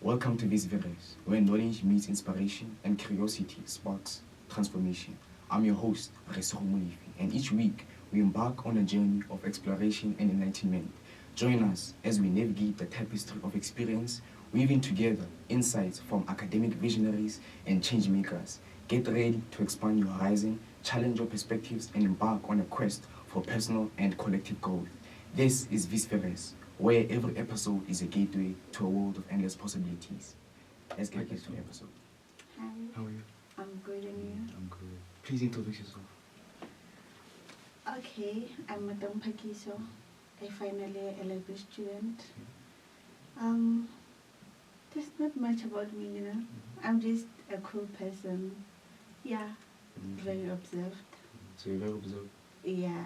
Welcome to this Vives, where knowledge meets inspiration and curiosity sparks transformation. I'm your host, Resoro Molifi, and each week we embark on a journey of exploration and enlightenment. Join us as we navigate the tapestry of experience, weaving together insights from academic visionaries and change makers. Get ready to expand your horizon, challenge your perspectives, and embark on a quest for personal and collective growth. This is Vives, where every episode is a gateway to a world of endless possibilities. Let's get back to the episode. Hi. How are you? I'm good, and you? I'm good. Please introduce yourself. Okay, I'm Motaung Phakiso, a finally LLB student. There's not much about me, you know. I'm just a cool person. Yeah, very observed. So you're very observed. Yeah.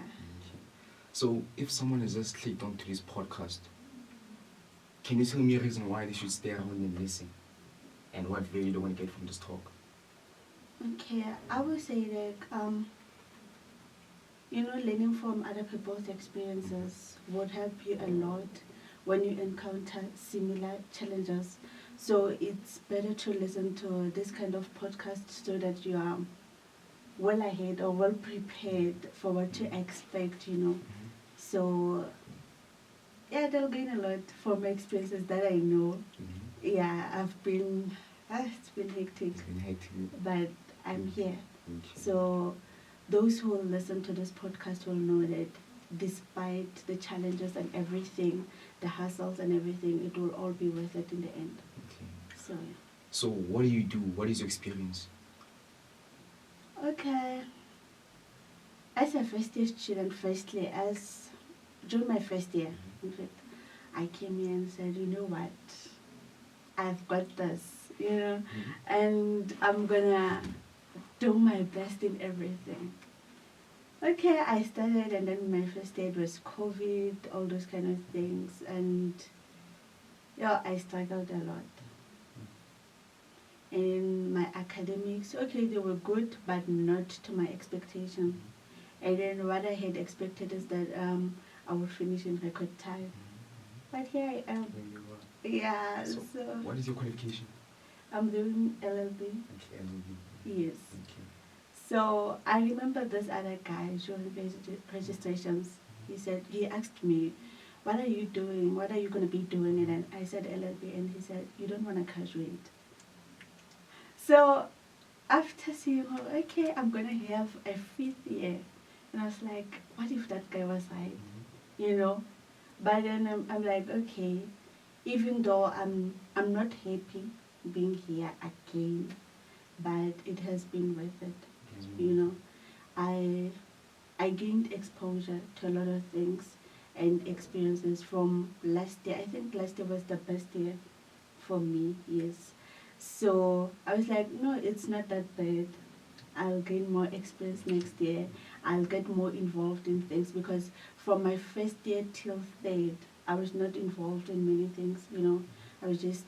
So if someone has just clicked onto this podcast, can you tell me a reason why they should stay around and listen? And what value they want to get from this talk? Okay, I would say learning from other people's experiences would help you a lot when you encounter similar challenges. So it's better to listen to this kind of podcast so that you are well ahead or well prepared for what to expect, you know. So, yeah, they'll gain a lot from experiences that I know. Yeah, it's been hectic, It's been hectic. but I'm here. Okay. So those who will listen to this podcast will know that despite the challenges and everything, the hassles and everything, it will all be worth it in the end. Okay. So, yeah. So what do you do? What is your experience? Okay. As a first year student, during my first year, in fact, I came here and said, you know what, I've got this, you know, and I'm gonna do my best in everything. Okay, I started, and then my first day was COVID, all those kind of things, and yeah, I struggled a lot. And my academics, okay, they were good, but not to my expectation. And then what I had expected is that I would finish in record time. But here I am. Where you are. Yeah, So so what is your qualification? I'm doing LLB. Okay, LLB. Yes. Okay. So I remember this other guy during registrations. He asked me, what are you doing? What are you going to be doing? And then I said LLB, and he said, you don't want to graduate. So after seeing her, okay, I'm going to have a fifth year. And I was like, what if that guy was right? You know? But then I'm like, okay, even though I'm not happy being here again, but it has been worth it. You know, I gained exposure to a lot of things and experiences from last year. I think last year was the best year for me, yes. So I was like, no, it's not that bad. I'll gain more experience next year. I'll get more involved in things because from my first year till third, I was not involved in many things, you know. I was just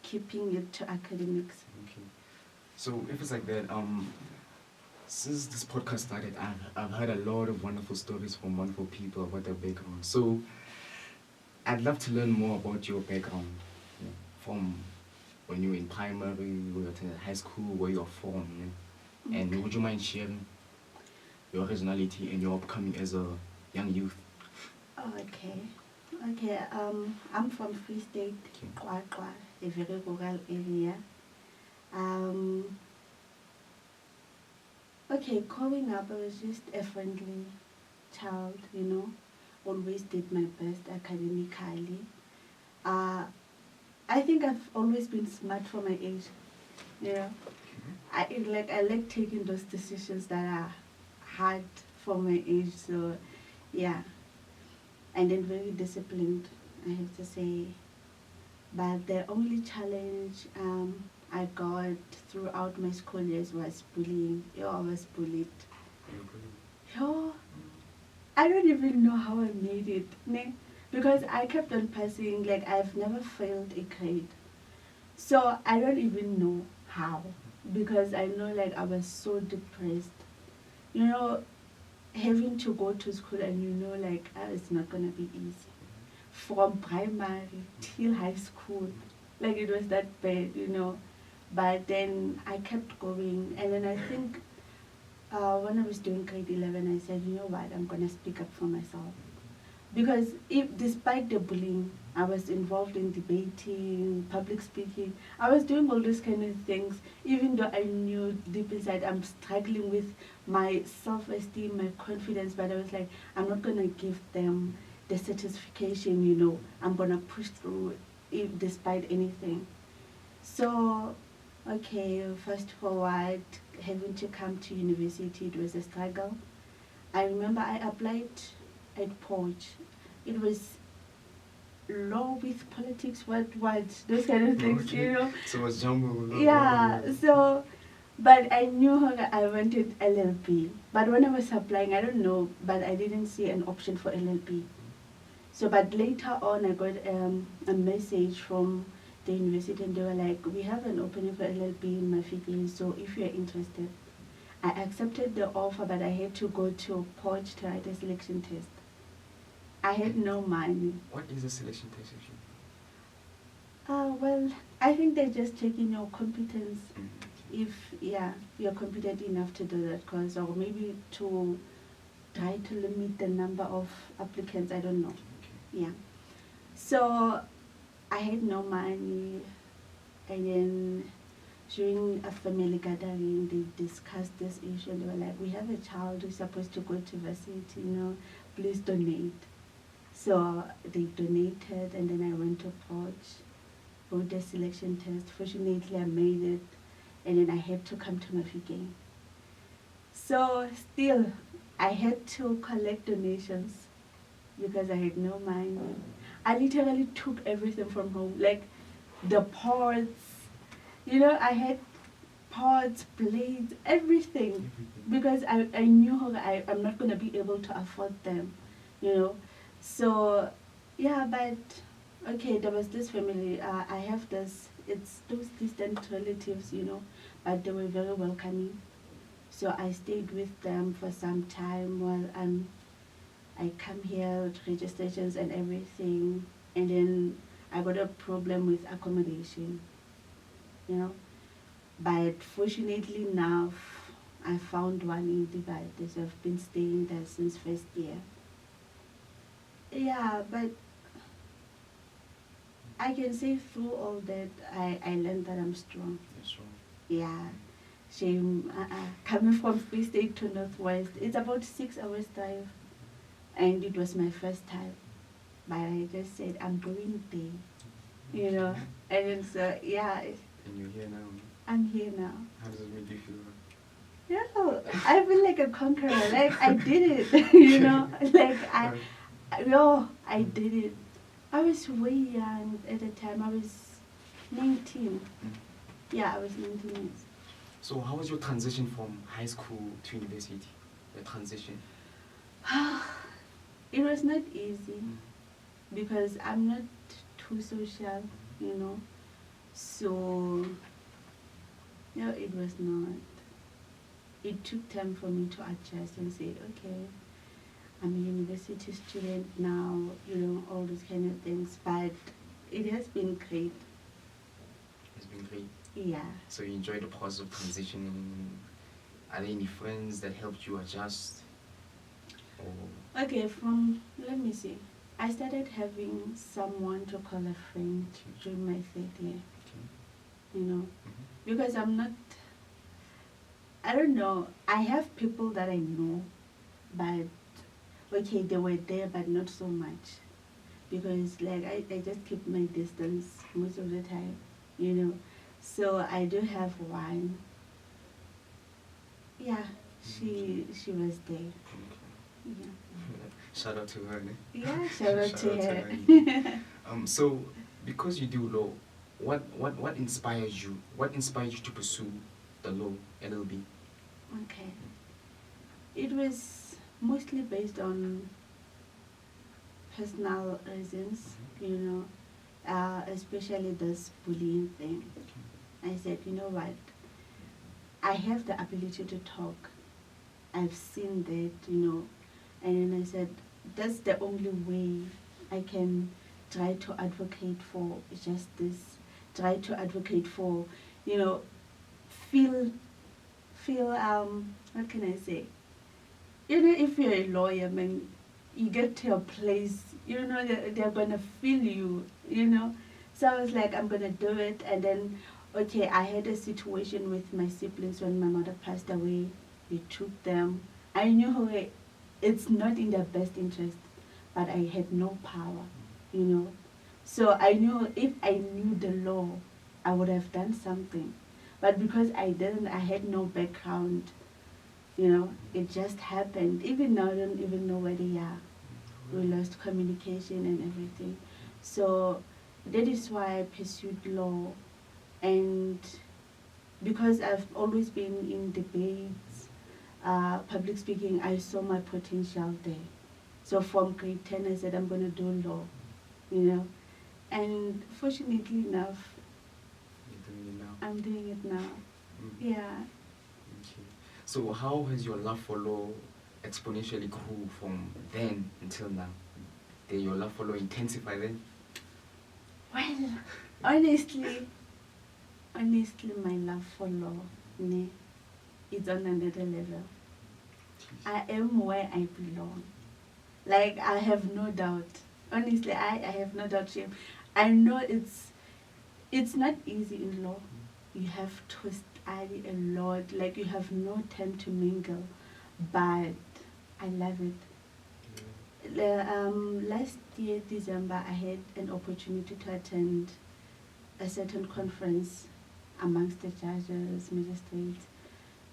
keeping it to academics. Okay. So if it's like that, since this podcast started, I've heard a lot of wonderful stories from wonderful people about their background. So I'd love to learn more about your background, from when you were in primary, you were at high school, where you are from, and would you mind sharing your originality and your upcoming as a young youth? Okay. I'm from Free State, Kwakwa, a very rural area. Growing up, I was just a friendly child, you know, always did my best academically. I think I've always been smart for my age, you know. I like taking those decisions that are hard for my age, so yeah. And then very disciplined, I have to say. But the only challenge I got throughout my school years was bullying. I was bullied. I don't even know how I made it, ne? Because I kept on passing, like I've never failed a grade. So I don't even know how, because I know like I was so depressed. You know, having to go to school and you know like it's not going to be easy. From primary till high school, Like it was that bad, you know. But then I kept going, and then I think when I was doing grade 11, I said, you know what, I'm gonna speak up for myself. Because if, despite the bullying, I was involved in debating, public speaking. I was doing all those kind of things, even though I knew deep inside I'm struggling with my self-esteem, my confidence. But I was like, I'm not gonna give them the satisfaction, you know. I'm gonna push through, if, despite anything. So, okay, fast forward, having to come to university, it was a struggle. I remember I applied at Poch. It was law with politics, what, those kind of things, Okay. you know. So it was jumbo. Yeah, so, but I knew how I wanted LLB. But when I was applying, I don't know, but I didn't see an option for LLB. So, but later on, I got a message from the university, and they were like, we have an opening for LLB in Mafiki, so if you're interested. I accepted the offer, but I had to go to Poch to write a selection test. I had no money. What is a selection test actually? Well, I think they're just checking your competence. Mm. If, yeah, you're competent enough to do that course, or maybe to try to limit the number of applicants, I don't know. Okay. Yeah. So I had no money, and then during a family gathering, they discussed this issue, and they were like, we have a child who's supposed to go to varsity, you know, please donate. So they donated, and then I went to Poch, wrote the selection test. Fortunately, I made it, and then I had to come to Mafike. So still, I had to collect donations because I had no money. I literally took everything from home, like the pots. You know, I had pots, plates, everything, because I knew how I'm not going to be able to afford them, you know. So, yeah, but okay, there was this family. I have this, it's those distant relatives, you know, but they were very welcoming. So I stayed with them for some time while I come here with registrations and everything. And then I got a problem with accommodation, you know. But fortunately enough, I found one in Dubai. So I've been staying there since first year. Yeah, but I can say through all that, I learned that I'm strong. That's right. Yeah. Shame, coming from Free State to Northwest, it's about 6 hours drive. And it was my first time. But I just said, I'm going there, you know. And then so, yeah, And you're here now. I'm here now. How does it make you feel? Yeah, I feel like a conqueror. Like I did it, you know. Like I did it. I was way young at the time. I was 19. Mm. Yeah, I was 19 years. So how was your transition from high school to university? The transition. It was not easy Mm. because I'm not too social, you know. So, no, it was not. It took time for me to adjust and say, okay, I'm a university student now, you know, all those kind of things. But it has been great. It's been great. Yeah. So you enjoyed the process of transitioning. Are there any friends that helped you adjust? Or Okay, let me see. I started having someone to call a friend during my third year, okay. you know, Mhm. because I don't know, I have people that I know, but okay, they were there, but not so much. Because like I just keep my distance most of the time, you know. So I do have one. Yeah, she was there. Okay. Yeah. Shout out to her. Ne? Yeah, shout out to her. So because you do law, what inspires you? What inspires you to pursue the law, LLB? Okay. It was mostly based on personal reasons, you know, especially this bullying thing. I said, you know what, I have the ability to talk. I've seen that, you know, and then I said, that's the only way I can try to advocate for justice, try to advocate for, you know, feel, what can I say? You know, if you're a lawyer, man, you get to a place, you know, they're gonna feel you, you know. So I was like, I'm gonna do it. And then, okay, I had a situation with my siblings when my mother passed away. We took them. I knew it's not in their best interest, but I had no power, you know. So I knew if I knew the law, I would have done something. But because I didn't, I had no background, you know, it just happened. Even now, I don't even know where they are. We lost communication and everything. So that is why I pursued law. And because I've always been in debates, public speaking, I saw my potential there. So from grade 10, I said, I'm going to do law, you know. And fortunately enough, You're doing it now. I'm doing it now. Mm. Yeah. Okay. So how has your love for law exponentially grew from then until now? Did your love for law intensify then? Well, honestly, my love for law, ne, is on another level. I am where I belong. Like, I have no doubt. Honestly, I have no doubt, Shame. I know it's not easy in law. You have to study a lot. Like, you have no time to mingle. But I love it. Last year, December, I had an opportunity to attend a certain conference amongst the judges, magistrates.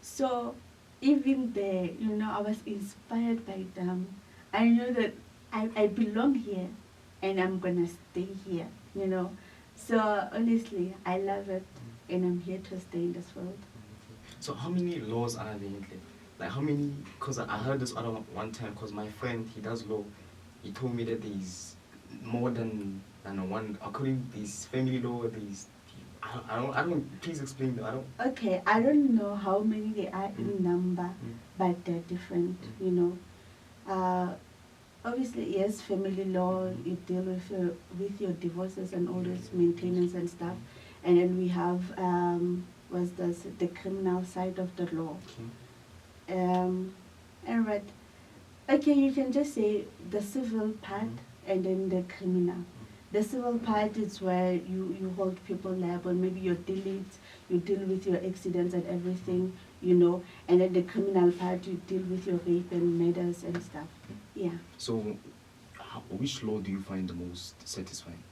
So even there, you know, I was inspired by them. I know that I belong here and I'm gonna stay here, you know. So honestly, I love it and I'm here to stay in this world. So how many laws are there? Like how many? Because I heard this other one time. Because my friend, he does law. He told me that there's more than one. According to this family law, there's. I don't. Please explain that. I don't. Okay, I don't know how many they are in number, but they're different, you know. Obviously, yes, family law, you deal with your divorces and all this maintenance and stuff. And then we have, what's this, the criminal side of the law. And right, okay, you can just say the civil part and then the criminal. The civil part is where you hold people liable, maybe you deal with your accidents and everything, you know, and then the criminal part, you deal with your rape and murders and stuff. Yeah. So, which law do you find the most satisfying?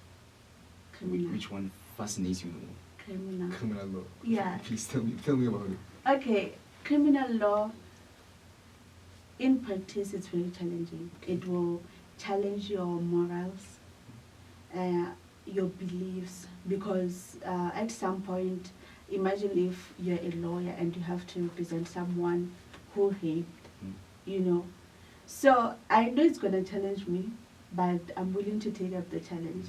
Criminal. Which one fascinates you the more? Criminal. Criminal law. Yeah. Please tell me about it. Okay, criminal law, in practice, it's very challenging. It will challenge your morals, your beliefs, because at some point, imagine if you're a lawyer and you have to represent someone who raped, you know. So I know it's going to challenge me, but I'm willing to take up the challenge.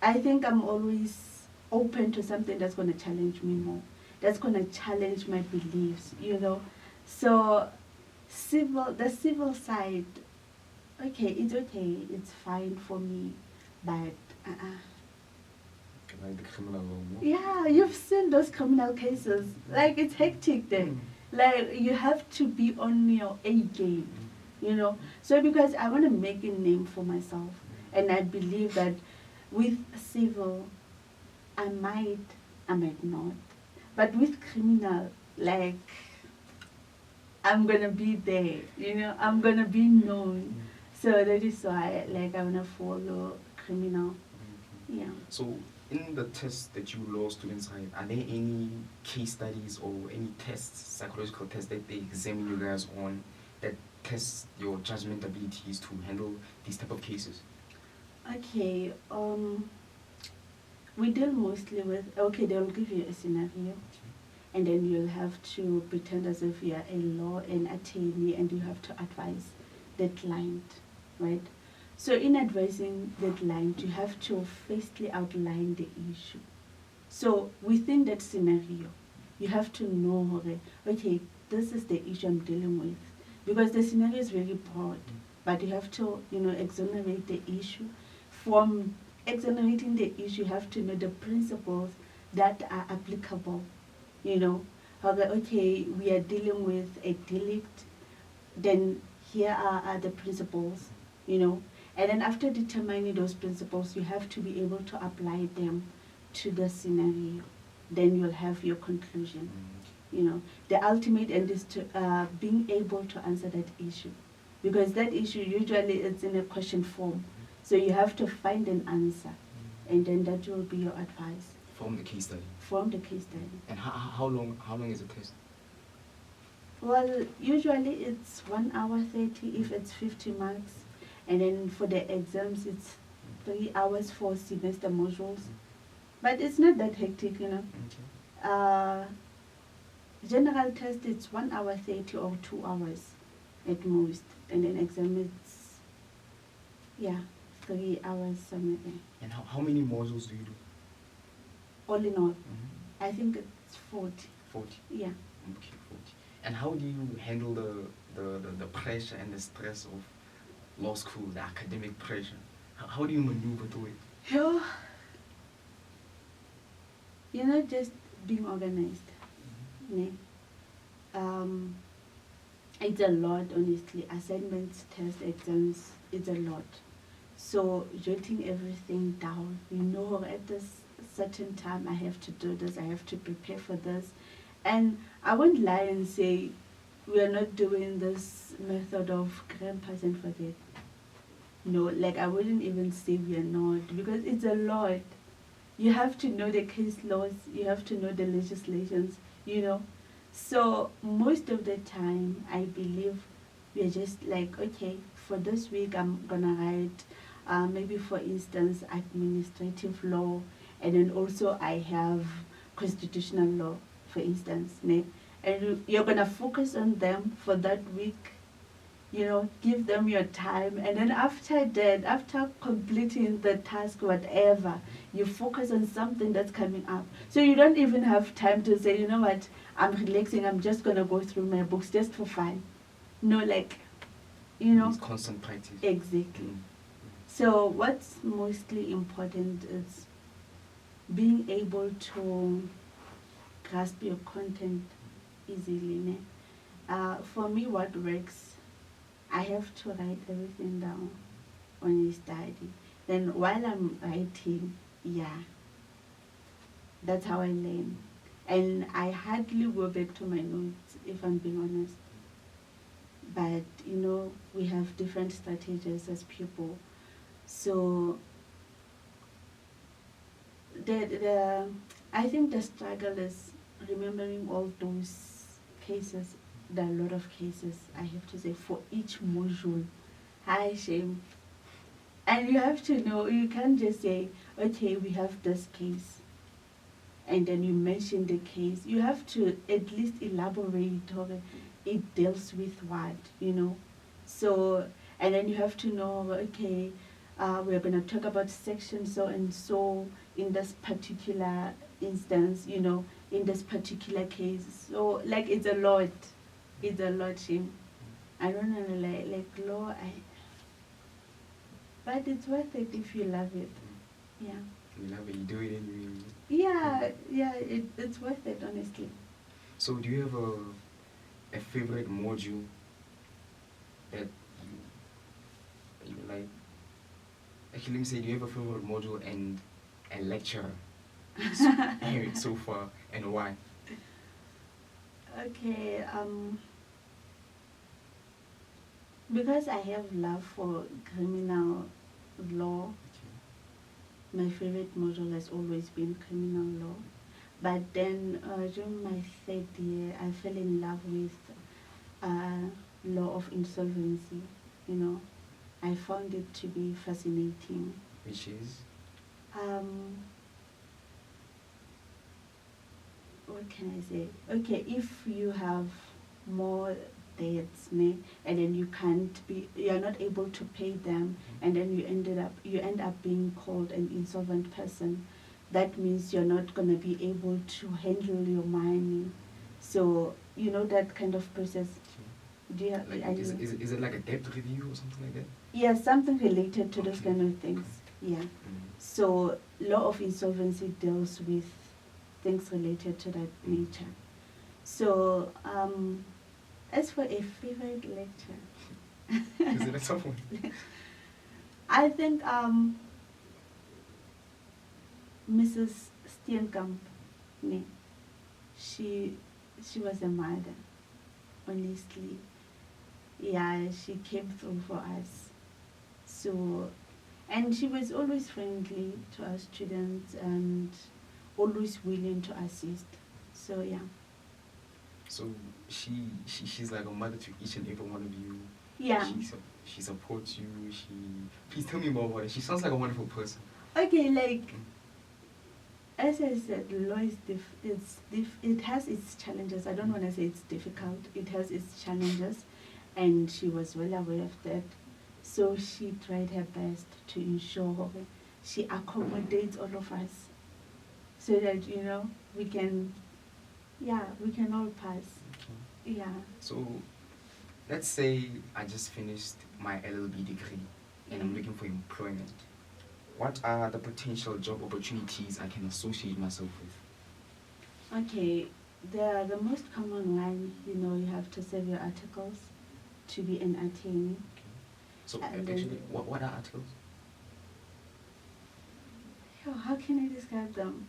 I think I'm always open to something that's going to challenge me more, that's going to challenge my beliefs, you know. So the civil side, okay, it's fine for me, but Like the criminal law more? yeah, you've seen those criminal cases. Like, it's hectic there. Like, you have to be on your A game, you know. So because I want to make a name for myself, and I believe that with civil, I might not. But with criminal, like, I'm gonna be there, you know, I'm gonna be known. So that is why, like, I wanna follow criminal. Yeah. So, in the tests that you law students are there any case studies or any tests, psychological tests that they examine you guys on that test your judgment abilities to handle these type of cases? Okay, we deal mostly with, okay, they'll give you a scenario, and then you'll have to pretend as if you're an attorney, and you have to advise the client, right? So in advising the client, you have to firstly outline the issue. So within that scenario, you have to know, okay, this is the issue I'm dealing with. Because the scenario is very broad, but you have to, you know, exonerate the issue. From exonerating the issue, you have to know the principles that are applicable, you know. Okay, we are dealing with a delict, then here are the principles, you know. And then after determining those principles, you have to be able to apply them to the scenario. Then you'll have your conclusion. You know, the ultimate end is to being able to answer that issue, because that issue usually is in a question form. So you have to find an answer, and then that will be your advice. From the case study. From the case study. And how long is the test? Well, usually it's 1 hour 30 if it's 50 marks, and then for the exams it's 3 hours for semester modules. But it's not that hectic, you know. General test it's 1 hour 30 or 2 hours at most, and then exam it's 3 hours somewhere there. And how many modules do you do? All in all, I think it's 40. 40. Yeah. Okay, 40. And how do you handle the pressure and the stress of law school, the academic pressure? How do you maneuver through it? You know, just being organized. It's a lot, honestly. Assignments, tests, exams, it's a lot. So jotting everything down, you know, at this certain time I have to do this, I have to prepare for this. And I won't lie and say we are not doing this method of grandpas and forget. No, like I wouldn't even say we are not, because it's a lot. You have to know the case laws, you have to know the legislations, you know. So most of the time I believe we are just like, okay, for this week I'm gonna write maybe for instance administrative law, and then also I have constitutional law, for instance, and you're gonna focus on them for that week, you know, give them your time, and then after that, after completing the task, whatever, you focus on something that's coming up. So you don't even have time to say, you know what, I'm relaxing, I'm just gonna go through my books just for fun. No, like, you know. It's constant practice. Exactly. So what's mostly important is being able to grasp your content easily. For me, what works, I have to write everything down on a study. Then while I'm writing, that's how I learn. And I hardly go back to my notes, if I'm being honest. But, you know, we have different strategies as people. So I think the struggle is remembering all those cases. There are a lot of cases, I have to say, for each module. High shame. And you have to know, you can't just say, okay, we have this case, and then you mention the case. You have to at least elaborate on it deals with what, you know. So, and then you have to know, okay, we're going to talk about section so and so in this particular instance, you know, in this particular case. So, like, it's a lot. It's a lot, Shim. I don't know, like law, but it's worth it if you love it. Yeah. You love it, you do it anyway. Yeah, it's worth it, honestly. So do you have a favorite module that you like? Actually, let me say, do you have a favorite module and a lecturer so far, and why? Okay, because I have love for criminal law, my favorite module has always been criminal law. But then during my 3rd year, I fell in love with law of insolvency, you know. I found it to be fascinating. Which is? What can I say? Okay, if you have more debts, and then you're not able to pay them, and then you end up being called an insolvent person, that means you're not going to be able to handle your money. So, you know, that kind of process. Do you have, like, is it like a debt review or something like that? Yeah, something related to those kind of things. Yeah. So law of insolvency deals with things related to that nature. So, as for a favorite lecture, Is it a tough one? I think Mrs. Steenkamp, nee, she was a mother, honestly. Yeah, she came through for us. So, and she was always friendly to our students and always willing to assist. So yeah. So she's like a mother to each and every one of you. Yeah. She supports you. Please tell me more about it. She sounds like a wonderful person. Okay, like as I said, law is it has its challenges. I don't want to say it's difficult. It has its challenges, and she was well aware of that. So she tried her best to ensure she accommodates all of us, so that we can, we can all pass. Okay. Yeah. So let's say I just finished my LLB degree and I'm looking for employment. What are the potential job opportunities I can associate myself with? Okay, the most common one, you have to serve your articles to be an attorney. Okay. So And actually, what are articles? How can I describe them?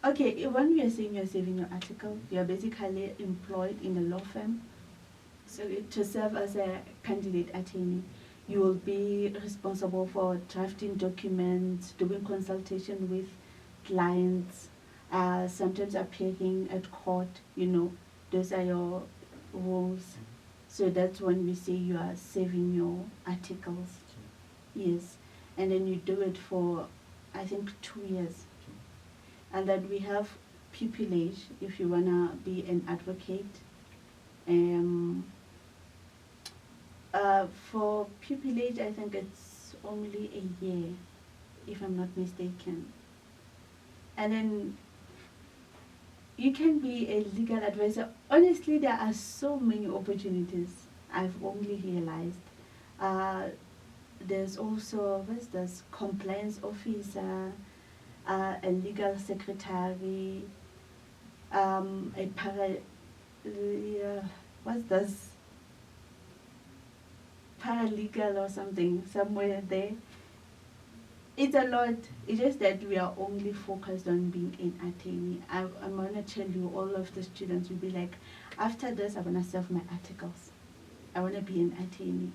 Okay, when we are saying you're saving your article, you're basically employed in a law firm. So to serve as a candidate attorney, you will be responsible for drafting documents, doing consultation with clients, sometimes appearing at court, those are your roles. So that's when we say you are saving your articles. Yes. And then you do it for, I think, 2 years. And then we have pupillage if you want to be an advocate. For pupillage, I think it's only a year, if I'm not mistaken. And then you can be a legal advisor. Honestly, there are so many opportunities I've only realized. There's also, what's this, compliance officer, a legal secretary, a what's this, paralegal or something, somewhere there. It's a lot. It's just that we are only focused on being an attorney. I'm going to tell you, all of the students will be like, after this, I want to serve my articles. I want to be an attorney.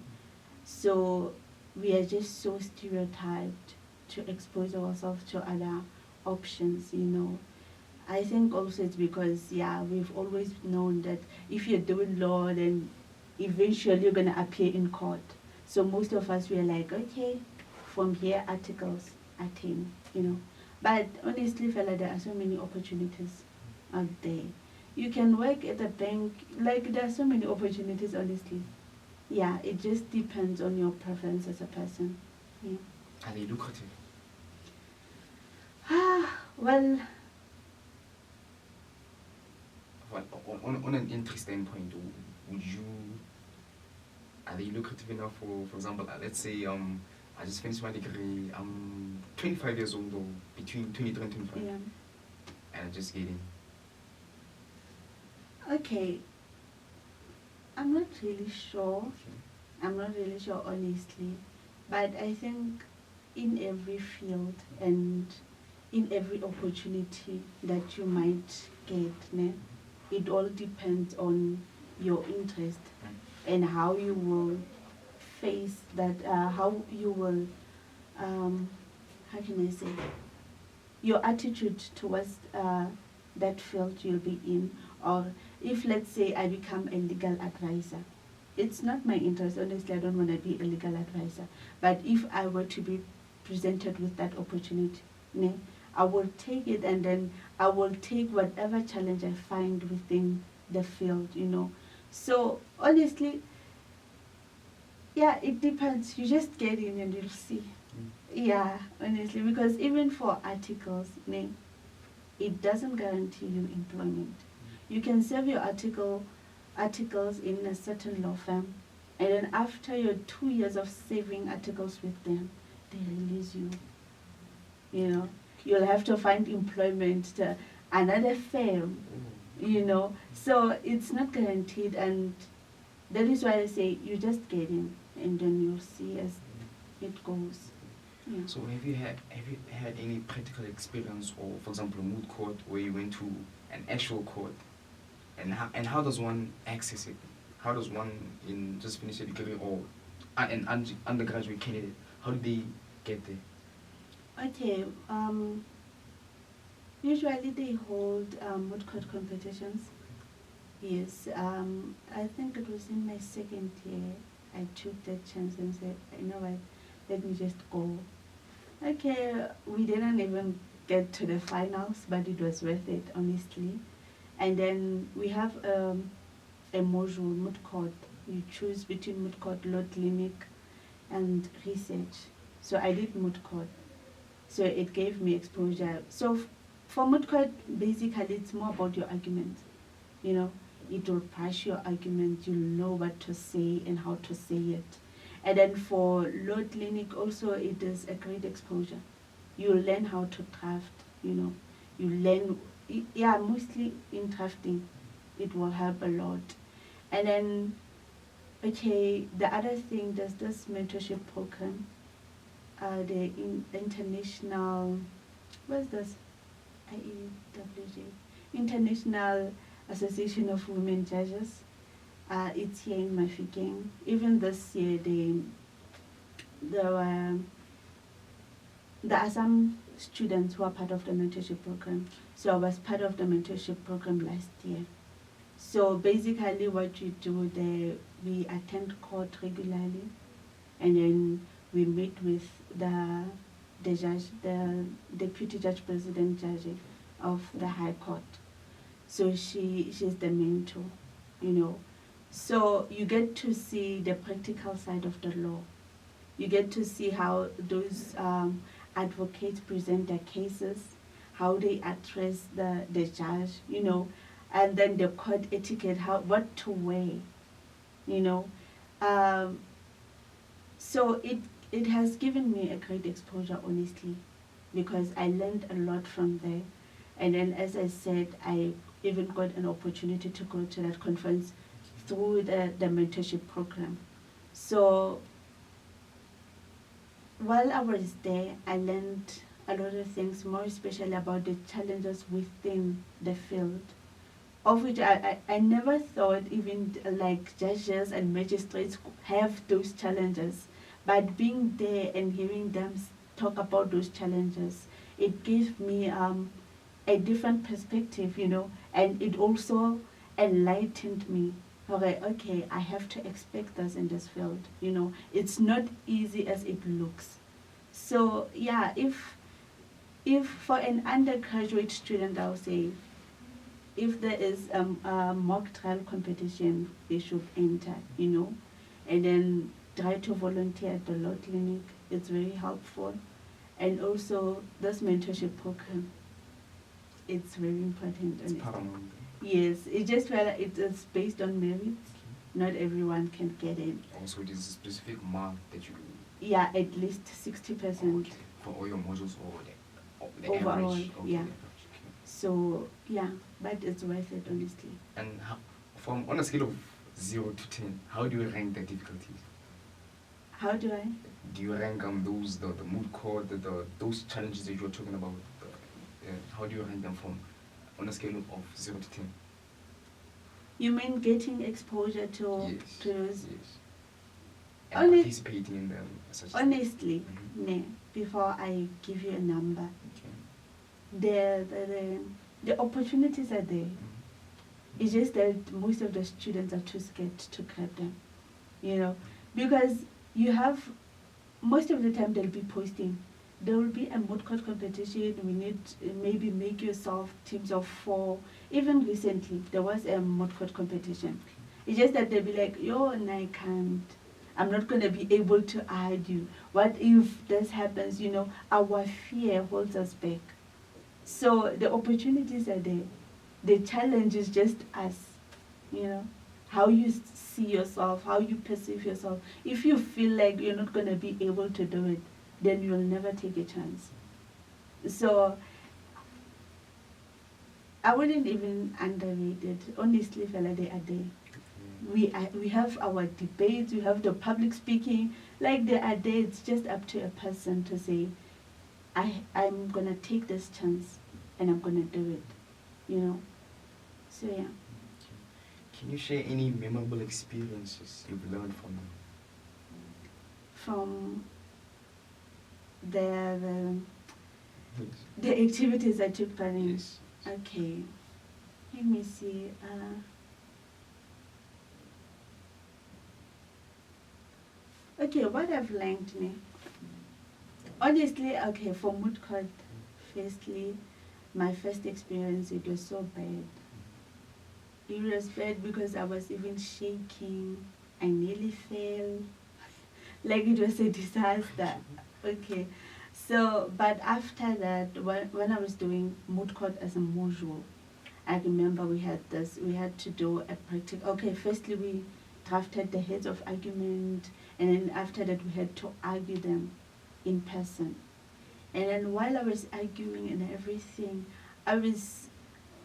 So we are just so stereotyped to expose ourselves to other options, I think also it's because, we've always known that if you're doing law, then eventually you're going to appear in court. So most of us were like, okay, from here, articles, attorney, But honestly, fella, there are so many opportunities out there. You can work at a bank, like there are so many opportunities, honestly. Yeah, it just depends on your preference as a person. Yeah. Are they lucrative? Well, on an interest standpoint, are they lucrative enough for example, let's say I just finished my degree, I'm 25 years old, or between 23 and 25, yeah. and I'm just getting. Okay. I'm not really sure. Okay. I'm not really sure, honestly. But I think in every field and in every opportunity that you might get, it all depends on your interest and how you will face that, how you will, how can I say, your attitude towards that field you'll be in. Or if, let's say, I become a legal advisor, it's not my interest, honestly, I don't want to be a legal advisor. But if I were to be presented with that opportunity, I will take it, and then I will take whatever challenge I find within the field, So honestly, it depends. You just get in and you'll see. Yeah, honestly, because even for articles, it doesn't guarantee you employment. You can serve your articles in a certain law firm, and then after your 2 years of saving articles with them, they release you. you'll have to find employment to another firm, you know. So it's not guaranteed, and that is why I say you just get in, and then you'll see as it goes. Yeah. So have you had any practical experience, or for example, a moot court where you went to an actual court, and how does one access it? How does one in just finish a degree or an undergraduate candidate, how do they get there? Okay. Usually they hold moot court competitions. Yes. I think it was in my second year I took that chance and said, you know what, let me just go. Okay, we didn't even get to the finals, but it was worth it, honestly. And then we have a module, moot court. You choose between moot court, law clinic, and research. So I did moot court. So it gave me exposure. So for moot court, basically it's more about your argument. You know, it will brush your argument. You'll know what to say and how to say it. And then for law clinic also, it is a great exposure. You learn how to draft, you know. You learn, yeah, mostly in drafting. It will help a lot. And then, okay, the other thing, there's this mentorship program, the international, what's this? IEWJ, International Association of Women Judges. It's here in Mafikeng. Even this year, there are some students who are part of the mentorship program. So I was part of the mentorship program last year. So basically what we do there, we attend court regularly, and then we meet with the judge, the deputy judge president judge of the High Court. So she's the mentor, you know. So you get to see the practical side of the law. You get to see how those advocates present their cases, how they address the judge, you know, and then the court etiquette, what to wear, you know. So it has given me a great exposure, honestly, because I learned a lot from there. And then, as I said, I even got an opportunity to go to that conference through the mentorship program. So while I was there, I learned a lot of things, more especially about the challenges within the field, of which I never thought even like judges and magistrates have those challenges. But being there and hearing them talk about those challenges, it gave me a different perspective, you know, and it also enlightened me. Okay, I have to expect this in this field, you know. It's not easy as it looks. So yeah, if for an undergraduate student, I'll say, if there is a mock trial competition, they should enter, you know, and then try to volunteer at the law clinic. It's very helpful. And also this mentorship program, it's very important. It's paramount. Yes, it just felt like it is based on merits. Not everyone can get in. Also, it is a specific mark that you... Yeah, at least 60%. Okay. For all your modules or the overall, average? Okay, yeah. okay. So, yeah, but it's worth it, honestly. And on a scale of 0 to 10, how do you rank the difficulties? How do I? Do you rank the moot court, those challenges that you were talking about? How do you rank them on a scale of 0 to 10? You mean getting exposure to Yes. those? Yes. And participating in them. Honestly, before I give you a number, the opportunities are there. It's just that most of the students are too scared to grab them, you know, because you have, most of the time they'll be posting. There will be a moot court competition. We need maybe make yourself teams of 4. Even recently, there was a moot court competition. It's just that they'll be like, yo, and I can't. I'm not going to be able to argue. What if this happens? You know, our fear holds us back. So the opportunities are there. The challenge is just us, you know, how you see yourself, how you perceive yourself. If you feel like you're not going to be able to do it, then you'll never take a chance. So I wouldn't even underrate it. Honestly, fella, they are there. We have our debates, we have the public speaking. Like they are there. It's just up to a person to say, I'm gonna take this chance and I'm gonna do it. You know. So yeah. Can you share any memorable experiences you've learned from them? From the Yes. the activities I took part in. Yes. Okay. Let me see. Okay, what I've learned me. Honestly, okay, for mood court, firstly, my first experience, it was so bad. It was bad because I was even shaking. I nearly fell. Like it was a disaster. Okay. So, but after that, when I was doing mood court as a module, I remember we had to do a practical. Okay, firstly, we drafted the heads of argument, and then after that, we had to argue them in person. And then while I was arguing and everything, I was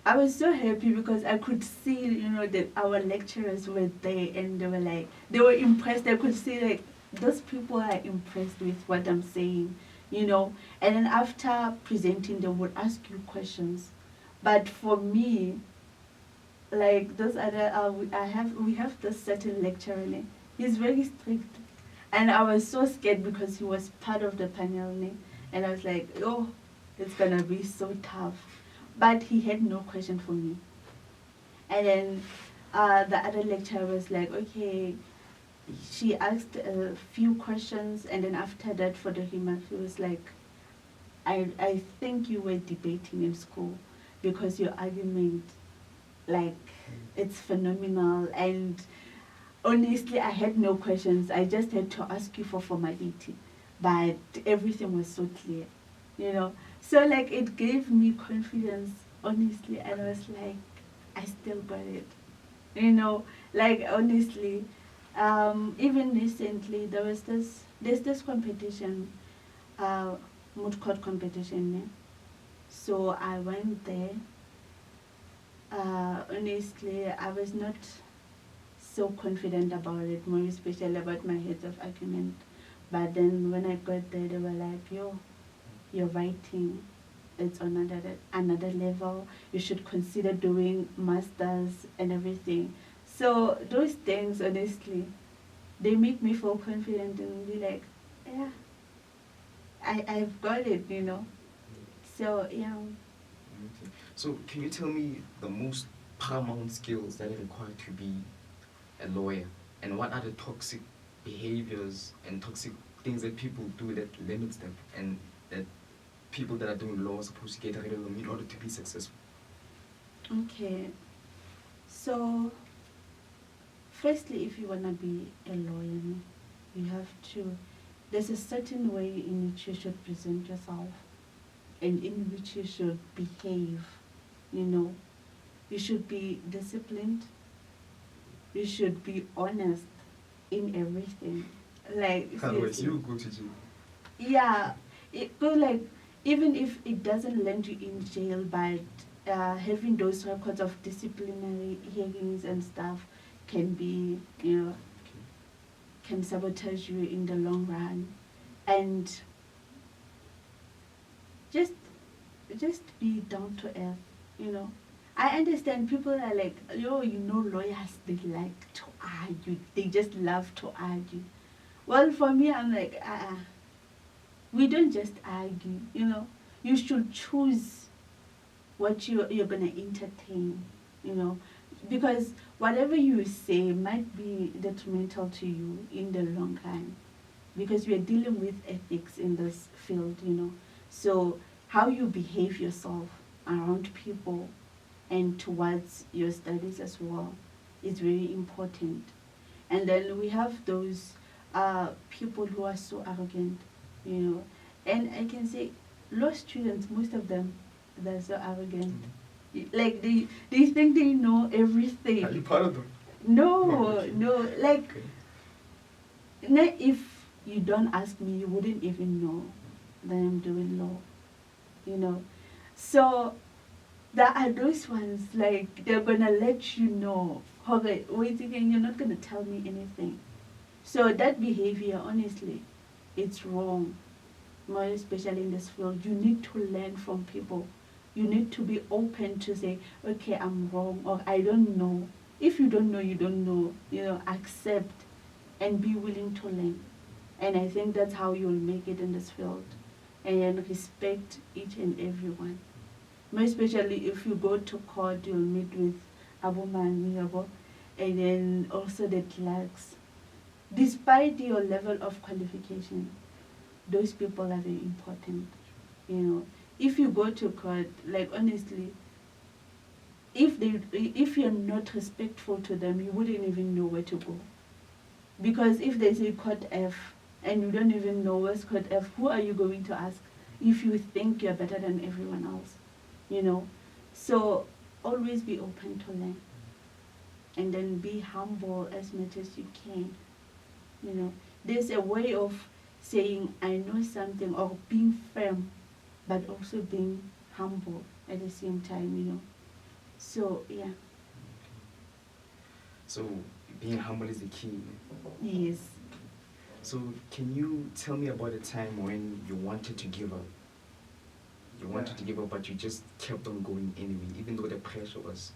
I was so happy because I could see, that our lecturers were there and they were impressed. I could see like those people are impressed with what I'm saying. And then after presenting, they would ask you questions. But for me, like those other, we have this certain lecturer. He's very strict, and I was so scared because he was part of the panel, and I was like, oh, it's gonna be so tough. But he had no question for me. And then the other lecturer was like, okay, she asked a few questions, and then after that, for the human, he was like, I think you were debating in school because your argument, like, it's phenomenal. And honestly, I had no questions. I just had to ask you for formality, but everything was so clear. So like it gave me confidence, honestly, and I was like, I still got it. Like honestly, even recently there's this competition, moot court competition. So I went there. Honestly, I was not so confident about it, more especially about my heads of argument. But then when I got there, they were like, yo, your writing, it's on another level. You should consider doing masters and everything. So those things, honestly, they make me feel confident and be like, yeah, I've got it. So yeah. Okay. So can you tell me the most paramount skills that are required to be a lawyer, and what are the toxic behaviors and toxic things that people do that limits them, and that people that are doing law are supposed to get rid of them in order to be successful? Okay. So firstly, if you wanna be a lawyer, you have to. There's a certain way in which you should present yourself, and in which you should behave. You know, you should be disciplined. You should be honest in everything. Like Otherwise, seriously. you go to jail. Yeah, it go like even if it doesn't land you in jail, but having those records of disciplinary hearings and stuff can be, Okay. can sabotage you in the long run. And just just be down to earth. I understand people are like, lawyers, they like to argue. They just love to argue. Well, for me, I'm like, we don't just argue. You should choose what you're going to entertain, you know, because whatever you say might be detrimental to you in the long run, because we are dealing with ethics in this field. So how you behave yourself around people and towards your studies as well is very important. And then we have those people who are so arrogant. And I can say law students, most of them, they're so arrogant. Like they think they know everything. Are you part of them? No, Okay. no. Like, Okay. if you don't ask me, you wouldn't even know that I'm doing law. you know. So there are those ones, like, they're gonna let you know, okay, wait again, you're not gonna tell me anything. So that behavior, honestly, it's wrong, more especially in this field. You need to learn from people. You need to be open to say, okay, I'm wrong, or I don't know. If you don't know, you don't know, you know, accept and be willing to learn. And I think that's how you'll make it in this field. And respect each and everyone. More especially if you go to court, you'll meet with Abu Mani, and then also the clerks. Despite your level of qualification, those people are very important. You know, if you go to court, like, honestly, if you're not respectful to them, you wouldn't even know where to go. Because if they say court F and you don't even know where's court F, who are you going to ask if you think you're better than everyone else? You know, so always be open to learn, and then be humble as much as you can. You know, there's a way of saying I know something, or being firm, but also being humble at the same time. You know, so yeah. So being humble is the key. Yes. So can you tell me about a time when you wanted to give up? You wanted to give up, but you just kept on going anyway, even though the pressure was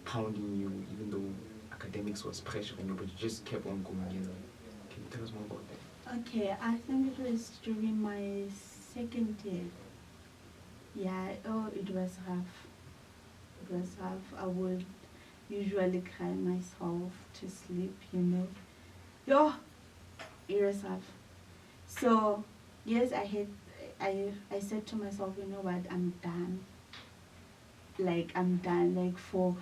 pounding you, even though academics was pressuring you, but you just kept on going anyway. Can you tell us more about that? Okay, I think it was during my second year. Yeah, oh, it was rough. It was rough. I would usually cry myself to sleep, you know. Yo, it was rough. So, yes, I said to myself, you know what, I'm done. Like, I'm done. Like, for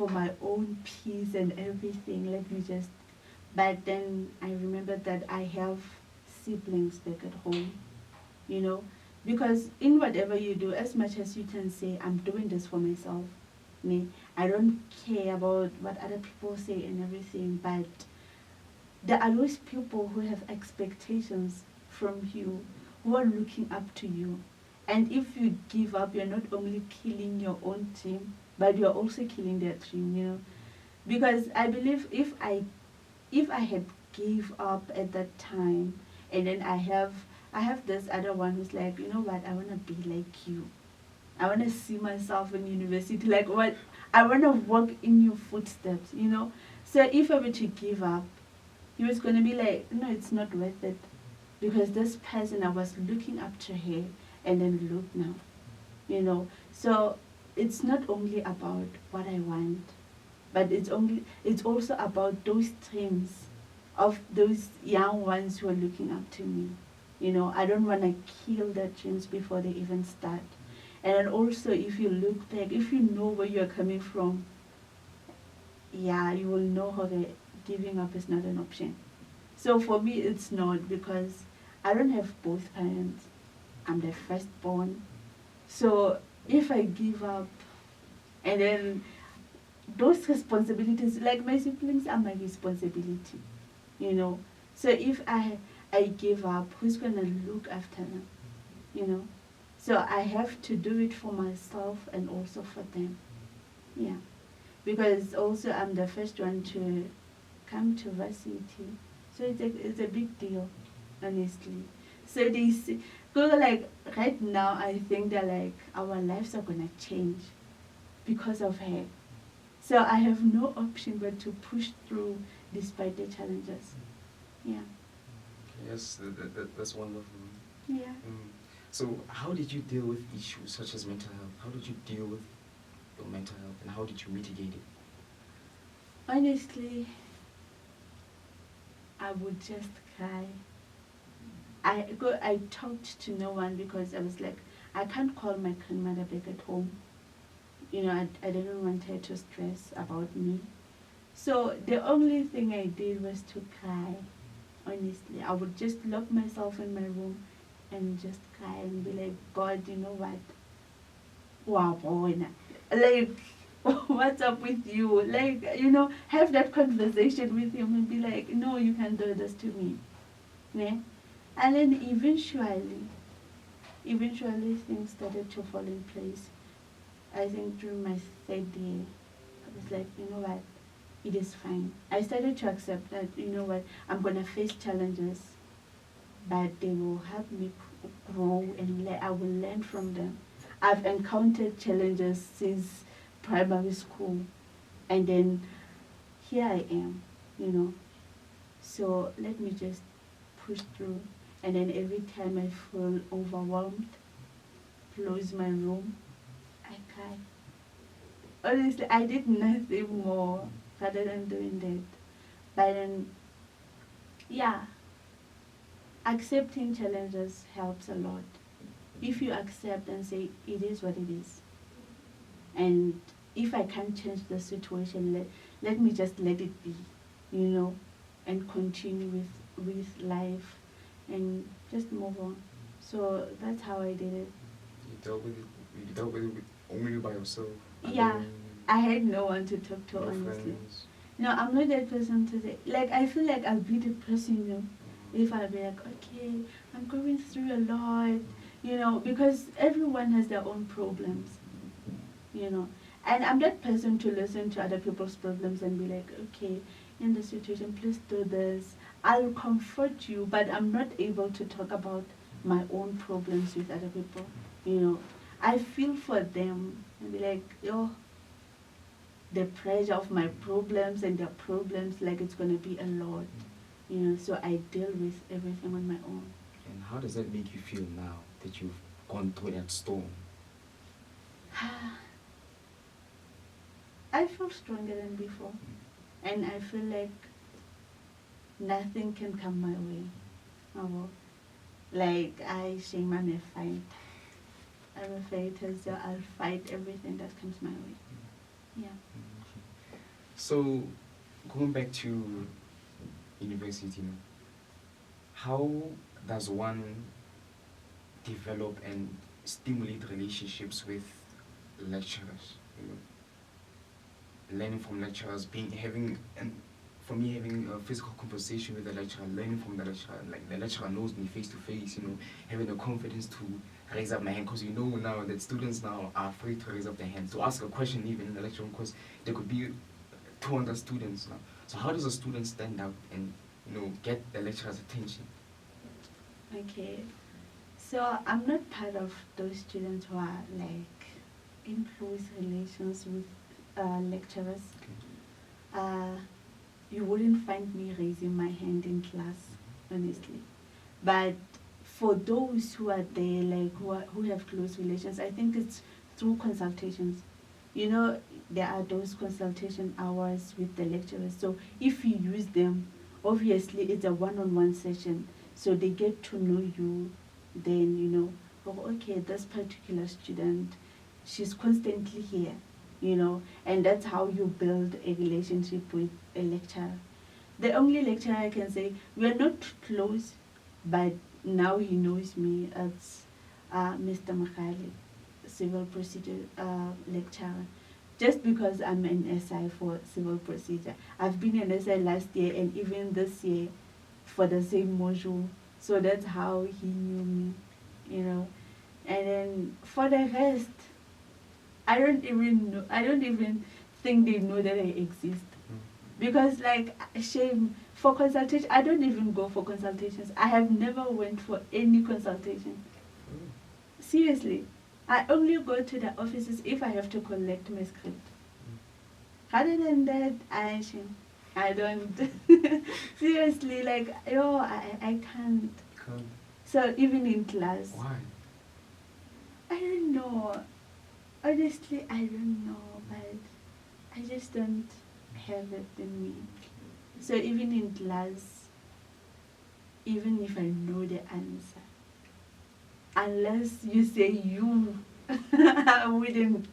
my own peace and everything, let me just. But then I remembered that I have siblings back at home, you know, because in whatever you do, as much as you can say, I'm doing this for myself, me, I don't care about what other people say and everything, but there are those people who have expectations from you, who are looking up to you. And if you give up, you're not only killing your own dream, but you're also killing their dream, you know. Because I believe if I had gave up at that time, and then I have this other one who's like, you know what, I wanna be like you. I wanna see myself in university, like what I wanna walk in your footsteps, you know. So if I were to give up, he was gonna be like, no, it's not worth it. Because this person, I was looking up to her, and then look now. You know. So it's not only about what I want, but it's also about those dreams of those young ones who are looking up to me. You know, I don't want to kill their dreams before they even start. And then also, if you look back, if you know where you're coming from, yeah, you will know how the giving up is not an option. So for me, it's not, because I don't have both parents. I'm the firstborn. So if I give up, and then those responsibilities, like my siblings are my responsibility, you know. So if I give up, who's gonna look after them, you know? So I have to do it for myself and also for them, yeah. Because also I'm the first one to come to varsity, so it's a big deal, honestly. So they see, because like right now I think they're like our lives are gonna change because of her. So I have no option but to push through despite the challenges. Yeah. Yes, that's wonderful. Yeah. So how did you deal with issues such as mental health? How did you deal with your mental health, and how did you mitigate it? Honestly, I would just cry. I talked to no one because I was like, I can't call my grandmother back at home. You know, I didn't want her to stress about me. So the only thing I did was to cry. Honestly, I would just lock myself in my room and just cry and be like, God, you know what? Wow, boy, like, what's up with you? Like, you know, have that conversation with him and be like, no, you can't do this to me. Yeah? And then eventually things started to fall in place. I think during my third year, I was like, you know what, it is fine. I started to accept that, you know what, I'm gonna face challenges, but they will help me grow and I will learn from them. I've encountered challenges since primary school, and then here I am, you know. So let me just push through. And then every time I feel overwhelmed, close my room, I cry. Honestly, I did nothing more rather than doing that. But then, yeah, accepting challenges helps a lot. If you accept and say, it is what it is, and if I can't change the situation, let me just let it be, you know, and continue with life and just move on. So that's how I did it. You dealt with it. You dealt with it only by yourself. Yeah, Alone, I had no one to talk to, no honestly. friends. No, I'm not that person to say, like, I feel like I'll be depressing you if I'll be like, okay, I'm going through a lot, you know, because everyone has their own problems, you know. And I'm that person to listen to other people's problems and be like, okay, in the situation, please do this. I'll comfort you, but I'm not able to talk about my own problems with other people, you know. I feel for them and be like, oh, the pressure of my problems and their problems, like it's going to be a lot, you know. So I deal with everything on my own. And how does that make you feel now that you've gone through that storm? I feel stronger than before, and I feel like nothing can come my way. Oh, like I say, I'm a fight. I'm a fighter, so I'll fight everything that comes my way. Yeah. So, going back to university, how does one develop and stimulate relationships with lecturers? Learning from lecturers, for me having a physical conversation with the lecturer, learning from the lecturer, like the lecturer knows me face to face, having the confidence to raise up my hand, because now that students now are afraid to raise up their hand, to ask a question even in the lecture room, because there could be 200 students now. So how does a student stand up and get the lecturer's attention? Okay. So I'm not part of those students who are like in close relations with lecturers. Okay. You wouldn't find me raising my hand in class, honestly. But for those who are there, like who have close relations, I think it's through consultations. You know, there are those consultation hours with the lecturers. So if you use them, obviously it's a one-on-one session. So they get to know you. Then oh, okay, this particular student, she's constantly here. And that's how you build a relationship with a lecturer. The only lecturer I can say, we are not close, but now he knows me as Mr. Makhali, civil procedure lecturer. Just because I'm an SI for civil procedure. I've been an SI last year and even this year for the same module. So that's how he knew me. And then for the rest, I don't even know. I don't even think they know that I exist. Because like shame for consultation, I don't even go for consultations. I have never went for any consultation. Seriously. I only go to the offices if I have to collect my script. Other than that, I don't. Seriously, like I can't. So even in class. Why? I don't know. Honestly, I don't know, but I just don't have it in me. So even in class, even if I know the answer, unless you say you, I wouldn't.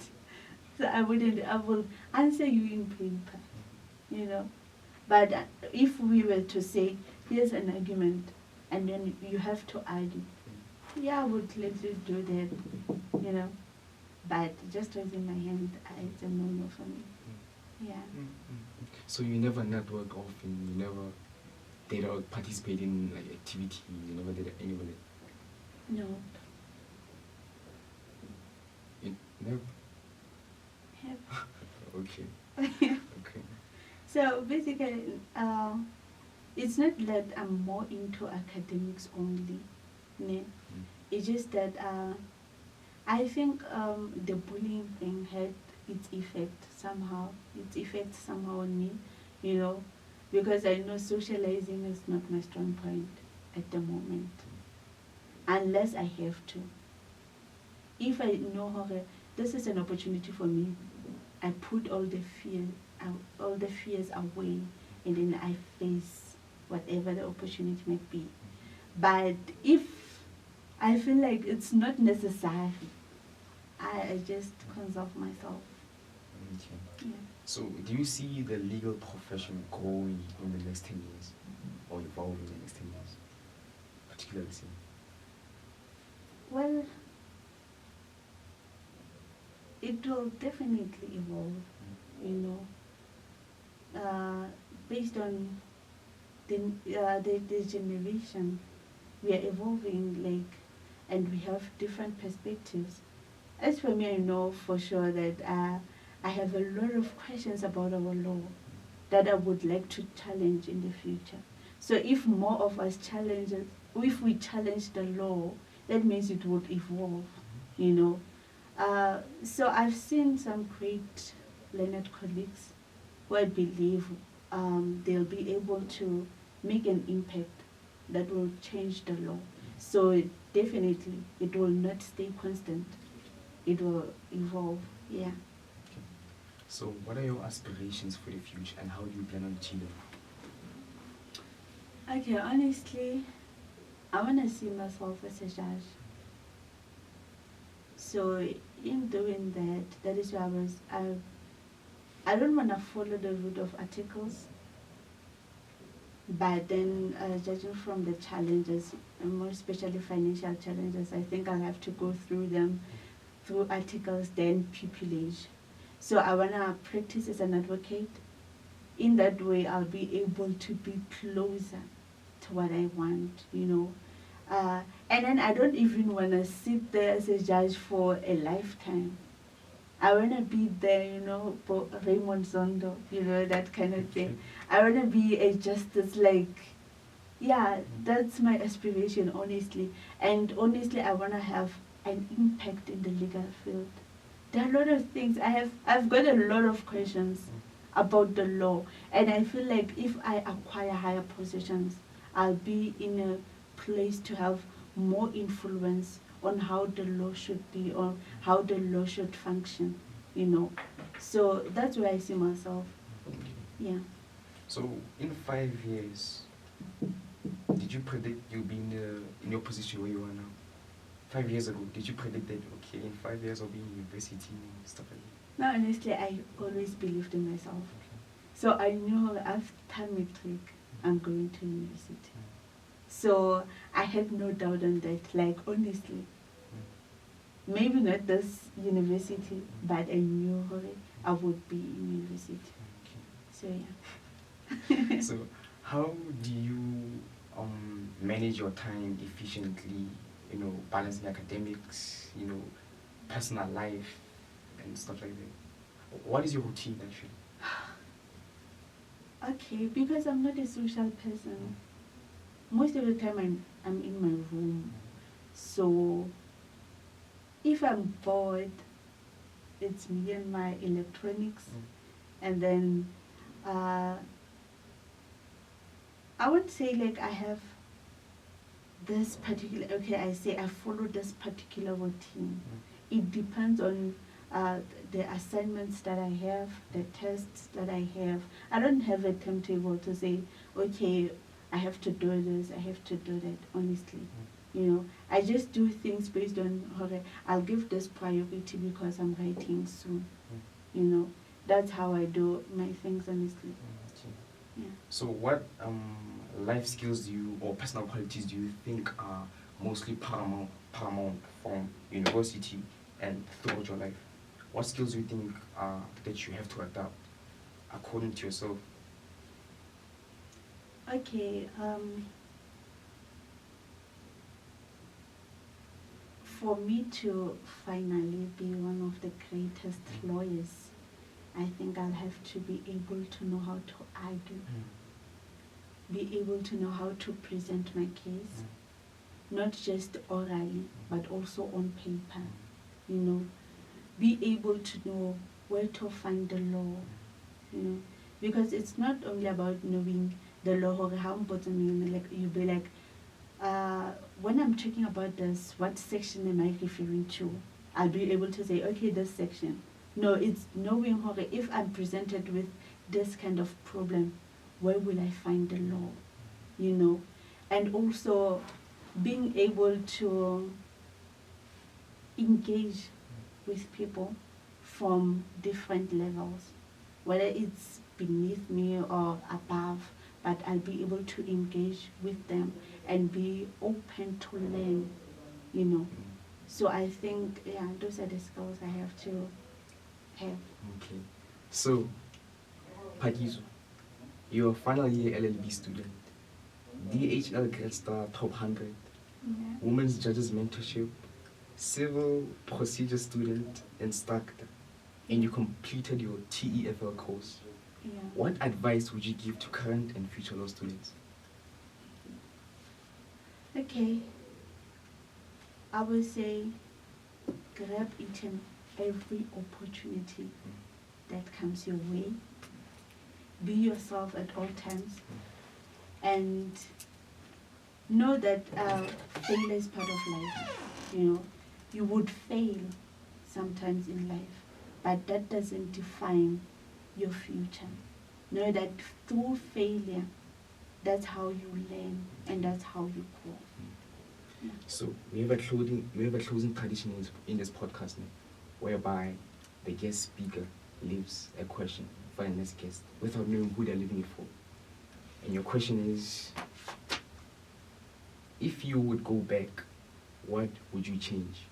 So I wouldn't. I will answer you in paper. But if we were to say, here's an argument, and then you have to argue, yeah, I would let you do that. But just raising my hand, it's a no-no for me. Yeah. So you never network often, you never did or participate in like activities, you never did any of it? No. Nope. Yep. Okay. Okay. So basically, it's not that I'm more into academics only. Ne? Mm. It's just that I think the bullying thing had its effect somehow. Its effect somehow on me, you know, because I know socializing is not my strong point at the moment, unless I have to. If I know okay, this is an opportunity for me, I put all the fears away, and then I face whatever the opportunity might be. But if I feel like it's not necessary, I just conserve myself. Okay. Yeah. So, do you see the legal profession growing in the next 10 years or evolving in the next 10 years, particularly? Well, it will definitely evolve, you know, based on the generation. We are evolving, like, and we have different perspectives. As for me, I know for sure that I have a lot of questions about our law that I would like to challenge in the future. So if more of us challenge it, if we challenge the law, that means it would evolve, you know. So I've seen some great learned colleagues who I believe they'll be able to make an impact that will change the law. So definitely it will not stay constant. It will evolve. Yeah. Okay. So, what are your aspirations for the future and how do you plan on achieving them? Okay, honestly, I want to see myself as a judge. So in doing that, that is why I don't want to follow the route of articles, but then judging from the challenges, and more especially financial challenges, I think I'll have to go through them through articles, then pupillage. So I want to practice as an advocate. In that way, I'll be able to be closer to what I want, you know. And then I don't even want to sit there as a judge for a lifetime. I want to be there, you know, for Raymond Zondo, you know, that kind of thing. I want to be a justice, like, yeah, that's my aspiration, honestly. And honestly, I want to have an impact in the legal field. There are a lot of things. I've got a lot of questions about the law, and I feel like if I acquire higher positions, I'll be in a place to have more influence on how the law should be or how the law should function, you know. So that's where I see myself. Yeah. So, in 5 years, did you predict you'll be in your position where you are now? 5 years ago, did you predict that, okay, in 5 years I'll be in university and stuff like that? No, honestly, I always believed in myself. So I knew after matric, I'm going to university. So I had no doubt on that, like, honestly. Maybe not this university, but I knew I would be in university. So yeah. So, how do you manage your time efficiently? You know, balancing academics, you know, personal life, and stuff like that. What is your routine actually? Okay, because I'm not a social person. Most of the time I'm in my room. So if I'm bored, it's me and my electronics. And then I would say like I have this particular, okay, I say I follow this particular routine. It depends on the assignments that I have, the tests that I have. I don't have a timetable to say, okay, I have to do this, I have to do that, honestly. You know, I just do things based on, okay, I'll give this priority because I'm writing soon. You know, that's how I do my things, honestly. Yeah. So what life skills do you, or personal qualities do you think are mostly paramount from university and throughout your life? What skills do you think that you have to adapt according to yourself? Okay, for me to finally be one of the greatest lawyers, I think I'll have to be able to know how to argue, be able to know how to present my case, not just orally, but also on paper, you know, be able to know where to find the law, you know, because it's not only about knowing the law, or how important, like, you be like, when I'm talking about this, what section am I referring to? I'll be able to say, okay, this section. No, it's knowing how, if I'm presented with this kind of problem, where will I find the law? You know, and also being able to engage with people from different levels, whether it's beneath me or above, but I'll be able to engage with them and be open to learn, you know. So I think, yeah, those are the skills I have to have. Okay. So, Phakiso, you're a final year LLB student, DHL GRADSTAR Top 100, Yeah. Women's Judges Mentorship, Civil Procedure Student, Instructor, and you completed your TEFL course. Yeah. What advice would you give to current and future law students? Okay. I would say grab each and every opportunity that comes your way. Be yourself at all times, and know that failure is part of life. You know, you would fail sometimes in life, but that doesn't define your future. Know that through failure, that's how you learn and that's how you grow. Yeah. So we have a closing tradition in this podcast now, whereby the guest speaker leaves a question for the next guest without knowing who they're leaving it for. And your question is, if you would go back, what would you change?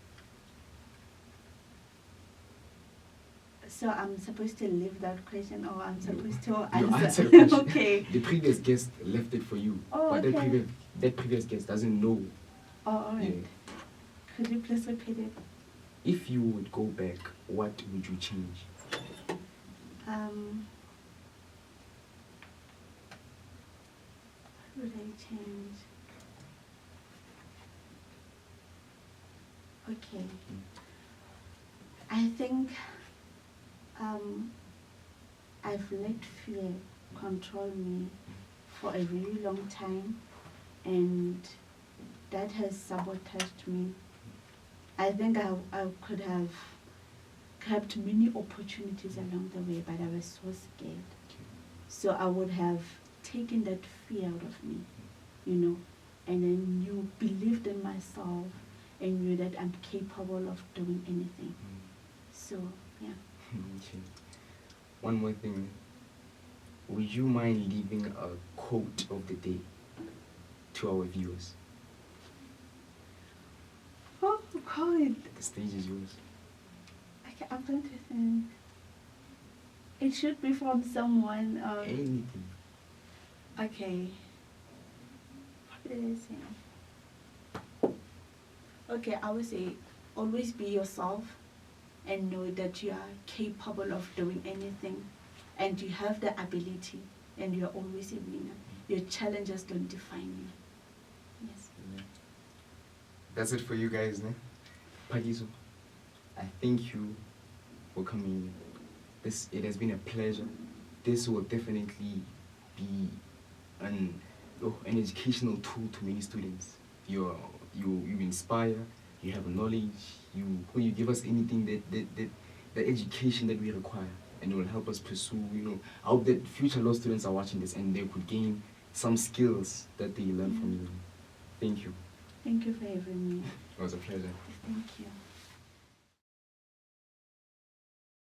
So I'm supposed to leave that question, or I'm supposed to You answer? answer the question. Okay. The previous guest left it for you, Oh, but okay. that previous guest doesn't know. Oh, all right. Yeah. Could you please repeat it? If you would go back, what would you change? What would I change? Okay. I think I've let fear control me for a very long time, and that has sabotaged me. I think I could have grabbed many opportunities along the way, but I was so scared. So I would have taken that fear out of me, you know, and then you believed in myself and knew that I'm capable of doing anything. So, yeah. Okay. One more thing. Would you mind leaving a quote of the day to our viewers? Oh, God. The stage is yours. I'm trying to think. It should be from someone. Anything. Okay. What did I say? Okay, I would say always be yourself and know that you are capable of doing anything and you have the ability and you're always a winner. Your challenges don't define you. Yes. Yeah. That's it for you guys, ne? Phakiso, I thank you for coming in. It has been a pleasure. This will definitely be an educational tool to many students. You inspire, you have knowledge, when you give us anything the education that we require, and it will help us pursue, I hope that future law students are watching this and they could gain some skills that they learn from you. Thank you. Thank you for having me. It was a pleasure. Thank you.